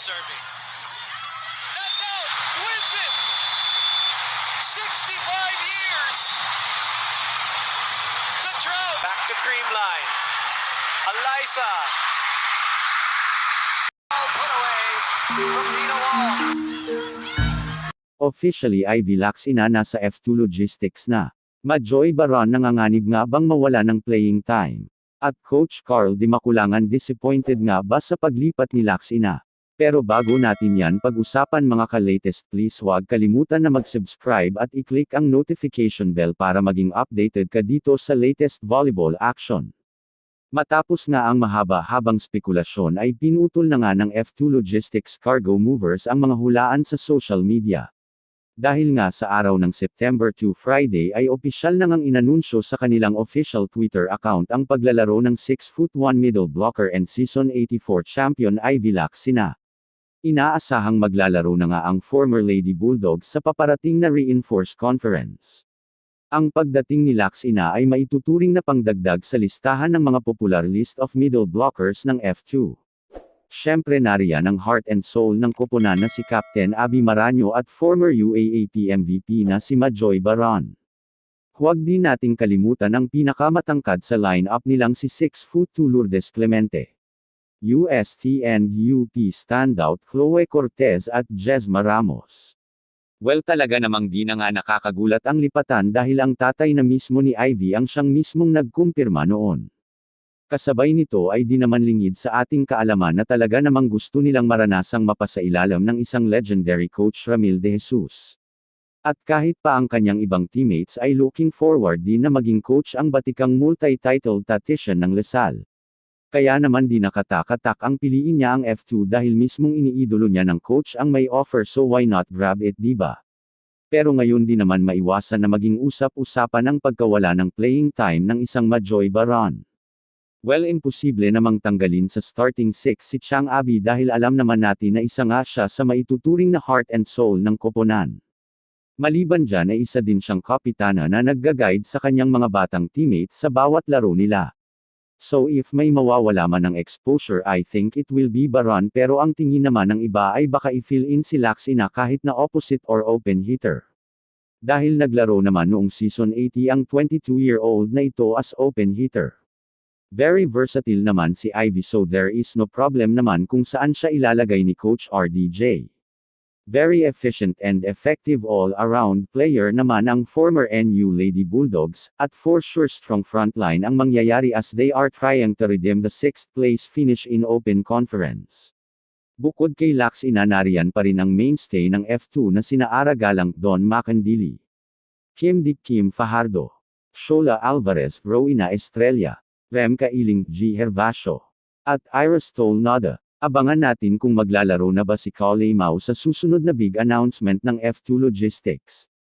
serving. That's out! Wins it! 65 years! The drought! Back to cream line. Eliza! Put away from Nina Wall. Officially Ivy Laxina nasa F2 Logistics na. Majoy Baron nanganganib nga bang mawala ng playing time? At Coach Carl Di Maculangan disappointed nga ba sa paglipat ni Laxina? Pero bago natin yan pag-usapan mga ka-latest, please huwag kalimutan na mag-subscribe at i-click ang notification bell para maging updated ka dito sa latest volleyball action. Matapos nga ang mahaba-habang spekulasyon ay pinutol na nga ng F2 Logistics Cargo Movers ang mga hulaan sa social media. Dahil nga sa araw ng September 2 Friday ay opisyal na ngang inanunsyo sa kanilang official Twitter account ang paglalaro ng 6'1" middle blocker and season 84 champion Ivy Laxina. Inaasahang maglalaro na nga ang former Lady Bulldogs sa paparating na Reinforced Conference. Ang pagdating ni Laxina ay maituturing na pangdagdag sa listahan ng mga popular list of middle blockers ng F2. Siyempre nariyan ang heart and soul ng koponan na si Captain Abby Maraño at former UAAP MVP na si Majoy Baron. Huwag din nating kalimutan ang pinakamatangkad sa lineup nilang si 6'2" Lourdes Clemente. UST and UP standout Chloe Cortez at Jesma Ramos. Well, talaga namang di na nga nakakagulat ang lipatan dahil ang tatay na mismo ni Ivy ang siyang mismong nagkumpirma noon. Kasabay nito ay di naman lingid sa ating kaalaman na talaga namang gusto nilang maranasang mapasailalim ng isang legendary coach Ramil De Jesus. At kahit pa ang kanyang ibang teammates ay looking forward din na maging coach ang batikang multi-titled tactician ng Lasal. Kaya naman di nakatakatak ang piliin niya ang F2 dahil mismong iniidolo niya ng coach ang may offer, so why not grab it, diba? Pero ngayon di naman maiwasan na maging usap-usapan ang pagkawala ng playing time ng isang Majoy Baron. Well, imposible namang tanggalin sa starting 6 si Chang Abby dahil alam naman natin na isa nga siya sa maituturing na heart and soul ng koponan. Maliban dyan ay isa din siyang kapitana na nagga-guide sa kanyang mga batang teammates sa bawat laro nila. So if may mawawala man ng exposure, I think it will be Baron, pero ang tingin naman ng iba ay baka i-fill in si Laxina kahit na opposite or open hitter. Dahil naglaro naman noong season 80 ang 22-year-old na ito as open hitter. Very versatile naman si Ivy, so there is no problem naman kung saan siya ilalagay ni Coach RDJ. Very efficient and effective all-around player naman ang former NU Lady Bulldogs, at for sure strong frontline ang mangyayari as they are trying to redeem the 6th place finish in Open Conference. Bukod kay Laxina, nariyan pa rin ang mainstay ng F2 na sina Ara Galang, Don Macandili, Kim Dick Kim Fajardo, Shola Alvarez, Rowena Estrella, Rem Kailing, G. Hervasio, at Iris Tolnada. Abangan natin kung maglalaro na ba si Coley Mau sa susunod na big announcement ng F2 Logistics.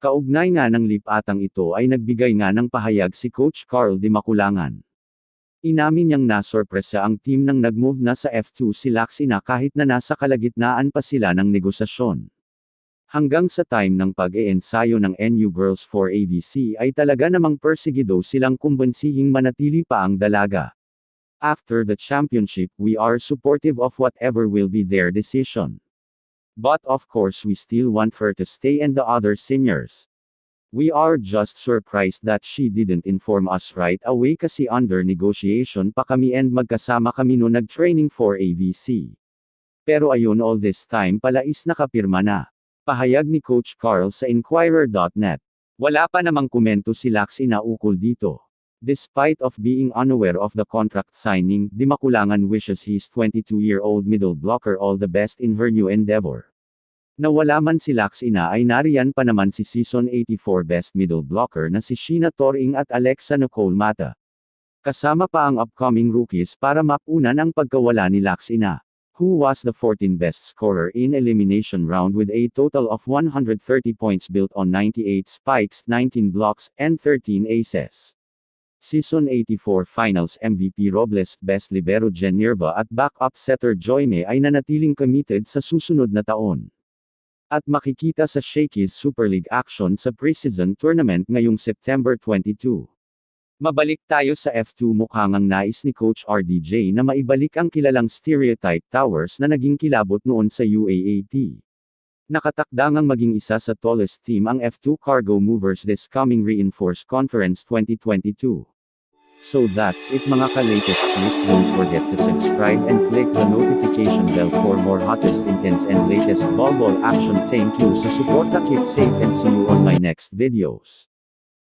Kaugnay nga ng lipatang ito ay nagbigay nga ng pahayag si Coach Carl Di Maculangan. Inamin niyang nasorpresa ang team nang nag-move na sa F2 si Laxina kahit na nasa kalagitnaan pa sila ng negosasyon. Hanggang sa time ng pag-eensayo ng NU Girls for AVC ay talaga namang persigido silang kumbensihing manatili pa ang dalaga. After the championship, we are supportive of whatever will be their decision. But of course we still want her to stay and the other seniors. We are just surprised that she didn't inform us right away kasi under negotiation pa kami and magkasama kami no nag-training for AVC. Pero ayun, all this time pala is nakapirma na. Pahayag ni Coach Carl sa Inquirer.net. Wala pa namang komento si Laxina ukol dito. Despite of being unaware of the contract signing, Di Maculangan wishes his 22-year-old middle blocker all the best in her new endeavor. Nawala man si Laxina ay nariyan pa naman si season 84 best middle blocker na si Sheena Toring at Alexa Nicole Mata. Kasama pa ang upcoming rookies para mapunan ang pagkawala ni Laxina, who was the 14th best scorer in elimination round with a total of 130 points built on 98 spikes, 19 blocks, and 13 aces. Season 84 Finals MVP Robles, Best Libero Jen Nirva at backup setter Joyme ay nanatiling committed sa susunod na taon. At makikita sa Shakey's Super League action sa preseason tournament ngayong September 22. Mabalik tayo sa F2 mukhang ang nais ni Coach RDJ na maibalik ang kilalang Stereotype Towers na naging kilabot noon sa UAAP. Nakatakdang maging isa sa tallest team ang F2 Cargo Movers this coming Reinforce Conference 2022. So that's it mga ka-latest, please don't forget to subscribe and click the notification bell for more hottest intents and latest volleyball action. Thank you sa suporta, keep safe and see you on my next videos.